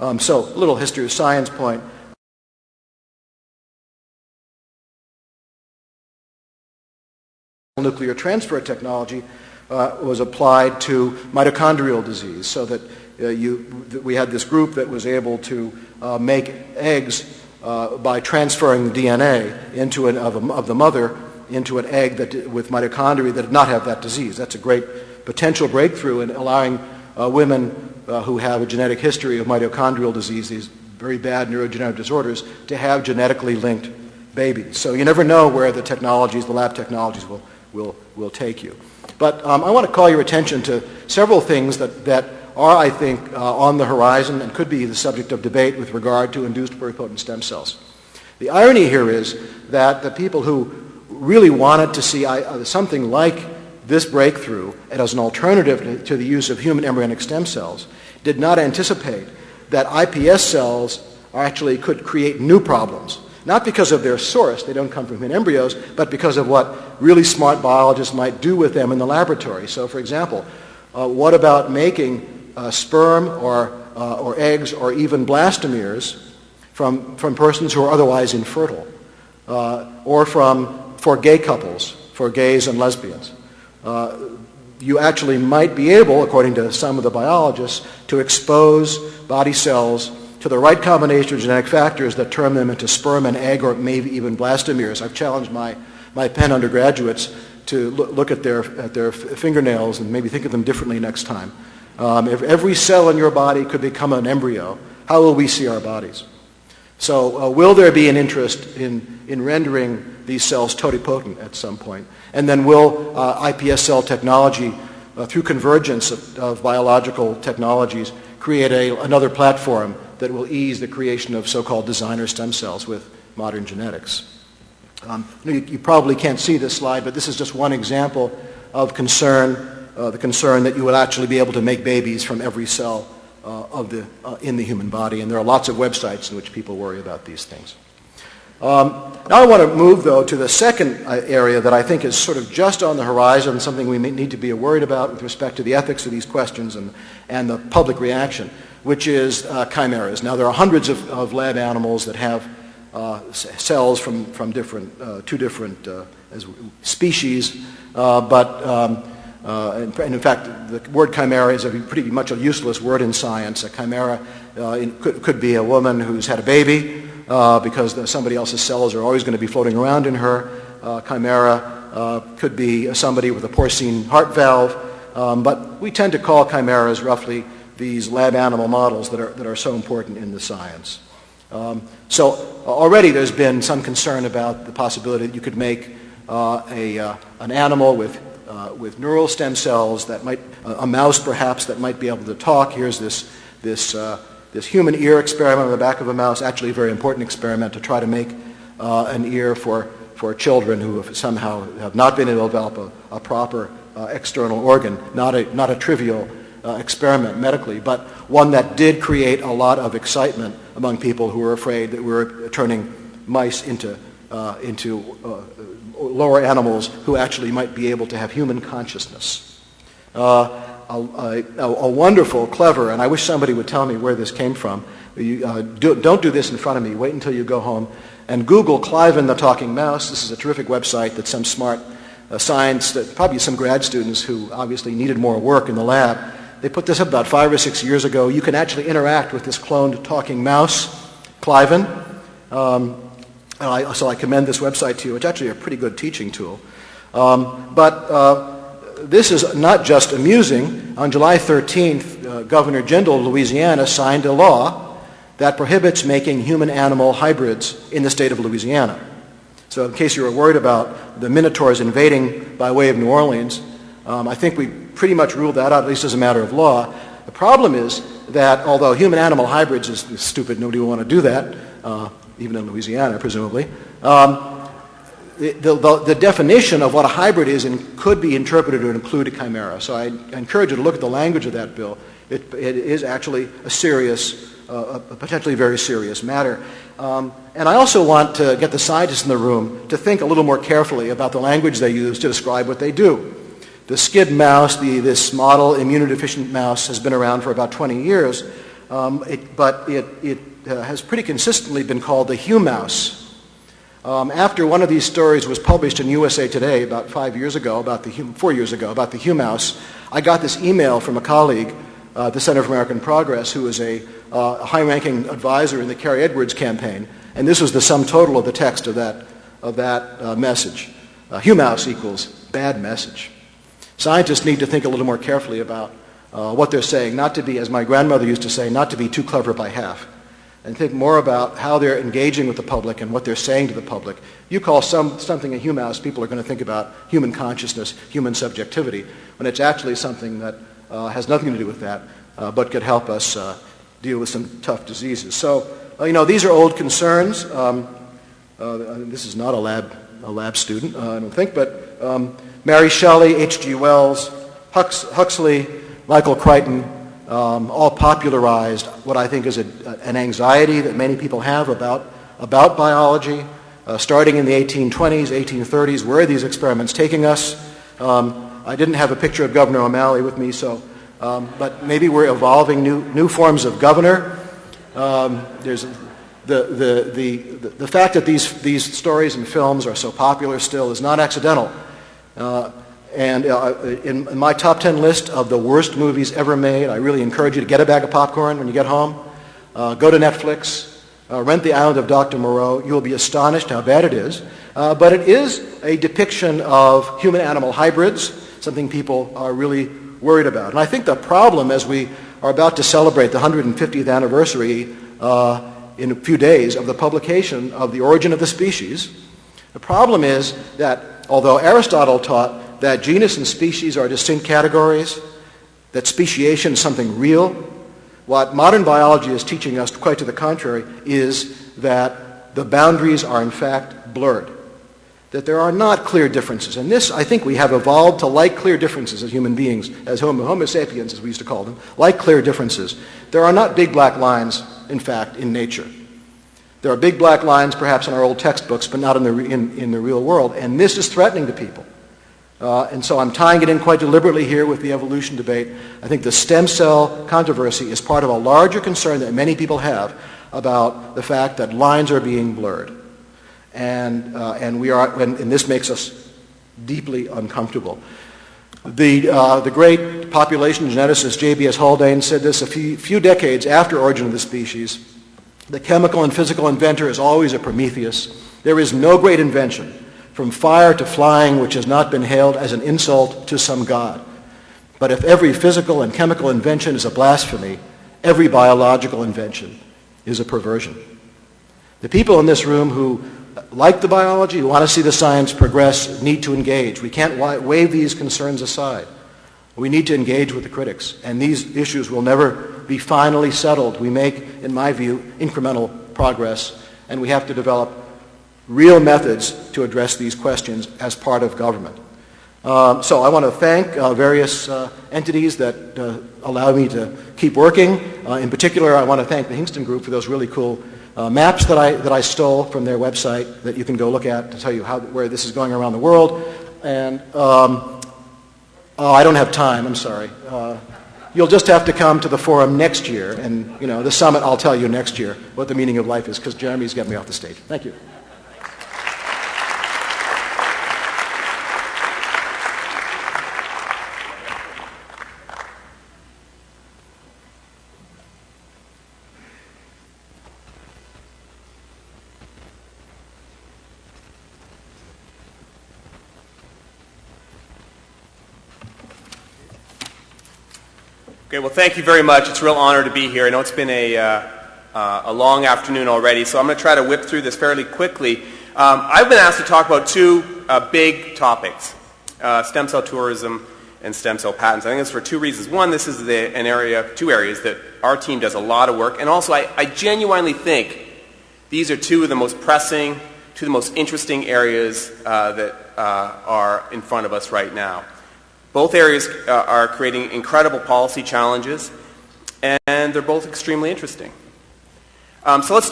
So a little history of science point. Nuclear transfer technology was applied to mitochondrial disease, so that we had this group that was able to make eggs by transferring the DNA of the mother into an egg with mitochondria that did not have that disease. That's a great potential breakthrough in allowing women who have a genetic history of mitochondrial disease, these very bad neurodegenerative disorders, to have genetically linked babies. So you never know where the technologies, the lab technologies, will take you. But I want to call your attention to several things that are, I think, on the horizon and could be the subject of debate with regard to induced pluripotent stem cells. The irony here is that the people who really wanted to see something like this breakthrough as an alternative to the use of human embryonic stem cells did not anticipate that iPS cells actually could create new problems. Not because of their source, they don't come from human embryos, but because of what really smart biologists might do with them in the laboratory. So, for example, what about making sperm or eggs or even blastomeres from persons who are otherwise infertile, or for gay couples, for gays and lesbians? You actually might be able, according to some of the biologists, to expose body cells to the right combination of genetic factors that turn them into sperm and egg or maybe even blastomeres. I've challenged my Penn undergraduates to look at their fingernails and maybe think of them differently next time. If every cell in your body could become an embryo, how will we see our bodies? So will there be an interest in rendering these cells totipotent at some point? And then will iPS cell technology, through convergence of biological technologies, create another platform that will ease the creation of so-called designer stem cells with modern genetics? You probably can't see this slide, but this is just one example of concern, the concern that you will actually be able to make babies from every cell in the human body, and there are lots of websites in which people worry about these things. Now I want to move, though, to the second area that I think is sort of just on the horizon, something we may need to be worried about with respect to the ethics of these questions and the public reaction, which is chimeras. Now there are hundreds of lab animals that have cells from two different species, and in fact, the word chimera is pretty much a useless word in science. A chimera could be a woman who's had a baby because somebody else's cells are always going to be floating around in her. Chimera could be somebody with a porcine heart valve, but we tend to call chimeras roughly these lab animal models that are so important in the science. So already there's been some concern about the possibility that you could make an animal with neural stem cells that might, a mouse perhaps, that might be able to talk. Here's this human ear experiment on the back of a mouse, actually a very important experiment to try to make an ear for children who somehow have not been able to develop a proper external organ. Not a trivial experiment medically, but one that did create a lot of excitement among people who were afraid that we were turning mice into lower animals who actually might be able to have human consciousness. A wonderful, clever, and I wish somebody would tell me where this came from. Don't do this in front of me. Wait until you go home and Google Cliven the Talking Mouse. This is a terrific website that some smart science, probably some grad students who obviously needed more work in the lab, they put this up about 5 or 6 years ago. You can actually interact with this cloned talking mouse, Cliven. So I commend this website to you. It's actually a pretty good teaching tool. But this is not just amusing. On July 13th, Governor Jindal of Louisiana signed a law that prohibits making human-animal hybrids in the state of Louisiana. So in case you were worried about the Minotaurs invading by way of New Orleans, I think we pretty much ruled that out, at least as a matter of law. The problem is that although human-animal hybrids is stupid, nobody will want to do that, even in Louisiana, presumably, the definition of what a hybrid is could be interpreted to include a chimera. So I encourage you to look at the language of that bill. It is actually a serious, a potentially very serious matter. And I also want to get the scientists in the room to think a little more carefully about the language they use to describe what they do. The SCID mouse, this model immunodeficient mouse, has been around for about 20 years. but it has pretty consistently been called the Hue mouse. After one of these stories was published in USA Today about 4 years ago, about the Hue mouse, I got this email from a colleague at the Center for American Progress who is a high-ranking advisor in the Kerry Edwards campaign, and this was the sum total of the text of that message. Hue mouse equals bad message. Scientists need to think a little more carefully about what they're saying, not to be, as my grandmother used to say, not to be too clever by half, and think more about how they're engaging with the public and what they're saying to the public. You call something a Hue mouse, people are going to think about human consciousness, human subjectivity, when it's actually something that has nothing to do with that, but could help us deal with some tough diseases. So, these are old concerns. This is not a lab student, I don't think, but Mary Shelley, H.G. Wells, Huxley, Michael Crichton, all popularized what I think is an anxiety that many people have about biology, starting in the 1820s, 1830s. Where are these experiments taking us? I didn't have a picture of Governor O'Malley with me, but maybe we're evolving new forms of governor. There's the fact that these stories and films are so popular still is not accidental. And in my top 10 list of the worst movies ever made, I really encourage you to get a bag of popcorn when you get home, go to Netflix, rent The Island of Dr. Moreau. You will be astonished how bad it is. But it is a depiction of human-animal hybrids, something people are really worried about. And I think the problem, as we are about to celebrate the 150th anniversary in a few days of the publication of The Origin of the Species, the problem is that although Aristotle taught that genus and species are distinct categories, that speciation is something real, what modern biology is teaching us, quite to the contrary, is that the boundaries are in fact blurred, that there are not clear differences. And this, I think we have evolved to like clear differences as human beings, as Homo sapiens, as we used to call them, like clear differences. There are not big black lines, in fact, in nature. There are big black lines perhaps in our old textbooks, but not in the real world, and this is threatening to people. And so I'm tying it in quite deliberately here with the evolution debate. I think the stem cell controversy is part of a larger concern that many people have about the fact that lines are being blurred. And this makes us deeply uncomfortable. The great population geneticist J.B.S. Haldane said this a few decades after Origin of the Species. The chemical and physical inventor is always a Prometheus. There is no great invention, from fire to flying, which has not been hailed as an insult to some god. But if every physical and chemical invention is a blasphemy, every biological invention is a perversion. The people in this room who like the biology, who want to see the science progress, need to engage. We can't wave these concerns aside. We need to engage with the critics, and these issues will never be finally settled. We make, in my view, incremental progress, and we have to develop real methods to address these questions as part of government. So I want to thank various entities that allow me to keep working. In particular, I want to thank the Hingston Group for those really cool maps that I stole from their website that you can go look at to tell you where this is going around the world. And I don't have time, I'm sorry. You'll just have to come to the forum next year, and the summit, I'll tell you next year what the meaning of life is, because Jeremy's got me off the stage. Thank you. Okay, well, thank you very much. It's a real honor to be here. I know it's been a long afternoon already, so I'm going to try to whip through this fairly quickly. I've been asked to talk about two big topics, stem cell tourism and stem cell patents. I think it's for two reasons. One, this is two areas that our team does a lot of work, and also I genuinely think these are two of the most pressing, two of the most interesting areas that are in front of us right now. Both areas are creating incredible policy challenges, and they're both extremely interesting. So let's